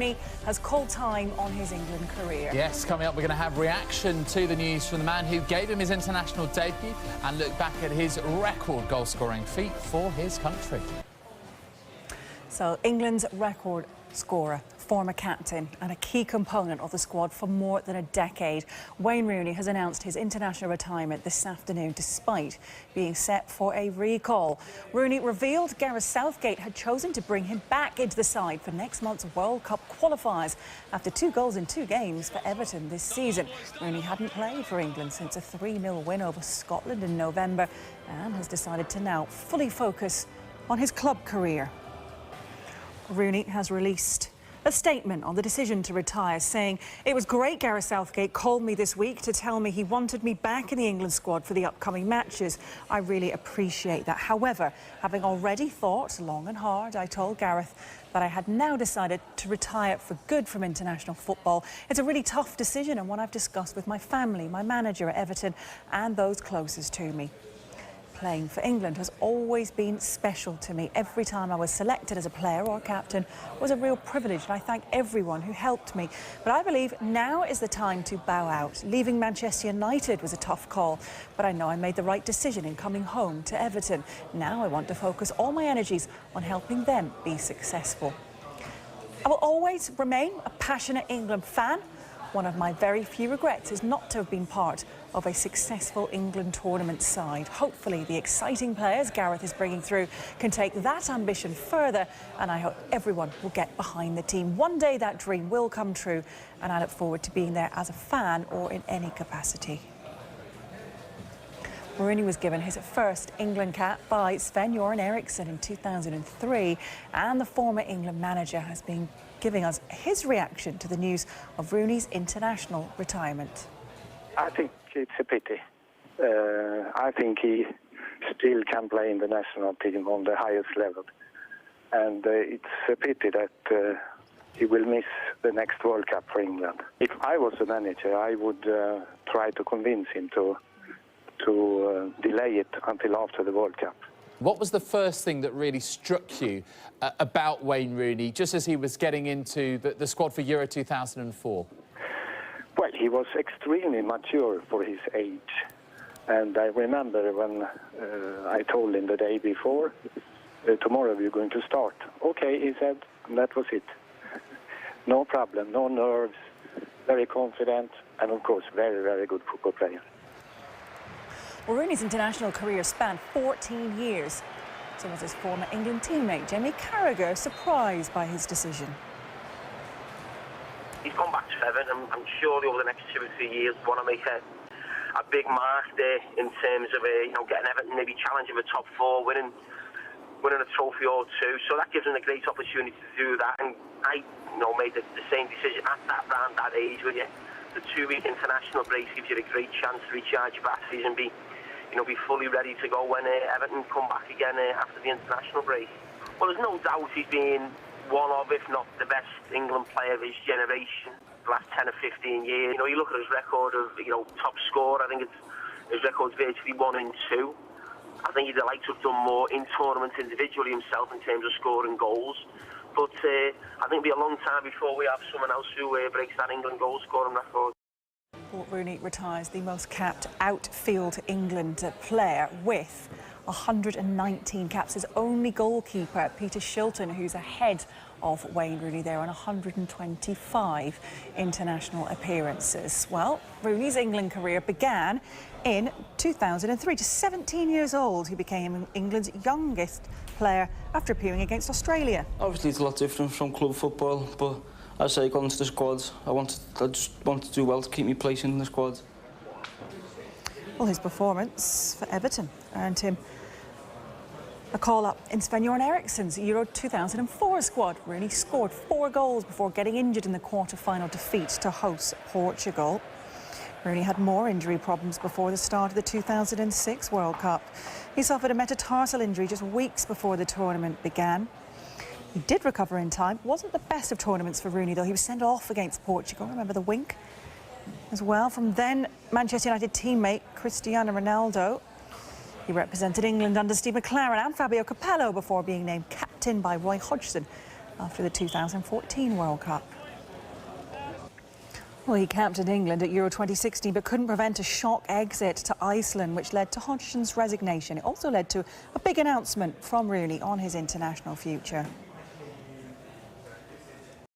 Rooney has called time on his England career. Yes, coming up, we're going to have reaction to the news from the man who gave him his international debut and look back at his record goal-scoring feat for his country. So, England's record scorer, former captain and a key component of the squad for more than a decade. Wayne Rooney has announced his international retirement this afternoon despite being set for a recall. Rooney revealed Gareth Southgate had chosen to bring him back into the side for next month's World Cup qualifiers after 2 goals in 2 games for Everton this season. Rooney hadn't played for England since a 3-0 win over Scotland in November and has decided to now fully focus on his club career. Rooney has released a statement on the decision to retire, saying, "It was great Gareth Southgate called me this week to tell me he wanted me back in the England squad for the upcoming matches. I really appreciate that. However, having already thought long and hard, I told Gareth that I had now decided to retire for good from international football. It's a really tough decision and one I've discussed with my family, my manager at Everton and those closest to me. Playing for England has always been special to me. Every time I was selected as a player or captain was a real privilege, and I thank everyone who helped me. But I believe now is the time to bow out. Leaving Manchester United was a tough call, but I know I made the right decision in coming home to Everton. Now I want to focus all my energies on helping them be successful. I will always remain a passionate England fan. One of my very few regrets is not to have been part of a successful England tournament side. Hopefully the exciting players Gareth is bringing through can take that ambition further, and I hope everyone will get behind the team. One day that dream will come true, and I look forward to being there as a fan or in any capacity." Rooney was given his first England cap by Sven-Göran Eriksson in 2003, and the former England manager has been giving us his reaction to the news of Rooney's international retirement. I think it's a pity. I think he still can play in the national team on the highest level. And it's a pity that he will miss the next World Cup for England. If I was a manager, I would try to convince him to delay it until after the World Cup. What was the first thing that really struck you about Wayne Rooney just as he was getting into the squad for Euro 2004? Well, he was extremely mature for his age. And I remember when I told him the day before, tomorrow we're going to start. Okay, he said, and that was it. No problem, no nerves, very confident, and of course, very, very good football player. Well, Rooney's international career spanned 14 years. So was his former England teammate Jamie Carragher surprised by his decision? He's gone back to Everton. I'm surely over the next 2 or 3 years want to make a big mark there in terms of getting Everton maybe challenging the top 4, winning a trophy or 2. So that gives him a great opportunity to do that. And I made the same decision at around that age with you. The 2-week international break gives you a great chance to recharge your batteries and be fully ready to go when Everton come back again after the international break. Well, there's no doubt he's been one of, if not the best England player of his generation the last 10 or 15 years. You look at his record of, top scorer. I think his record's virtually 1 and 2. I think he'd like to have done more in tournaments individually himself in terms of scoring goals. But I think it'll be a long time before we have someone else who breaks that England goal scoring record. Rooney retires the most capped outfield England player with 119 caps. His only goalkeeper, Peter Shilton, who's ahead of Wayne Rooney there on 125 international appearances. Well, Rooney's England career began in 2003. Just 17 years old, he became England's youngest player after appearing against Australia. Obviously, it's a lot different from club football, but as I got into the squad, I just wanted to do well to keep me place in the squad. Well, his performance for Everton earned him a call-up in Sven-Göran Eriksson's Euro 2004 squad. Rooney scored 4 goals before getting injured in the quarter-final defeat to host Portugal. Rooney had more injury problems before the start of the 2006 World Cup. He suffered a metatarsal injury just weeks before the tournament began. He did recover in time. Wasn't the best of tournaments for Rooney, though. He was sent off against Portugal. Remember the wink? As well, from then Manchester United teammate Cristiano Ronaldo. He represented England under Steve McClaren and Fabio Capello before being named captain by Roy Hodgson after the 2014 World Cup. Well, he captained England at Euro 2016 but couldn't prevent a shock exit to Iceland, which led to Hodgson's resignation. It also led to a big announcement from Rooney on his international future.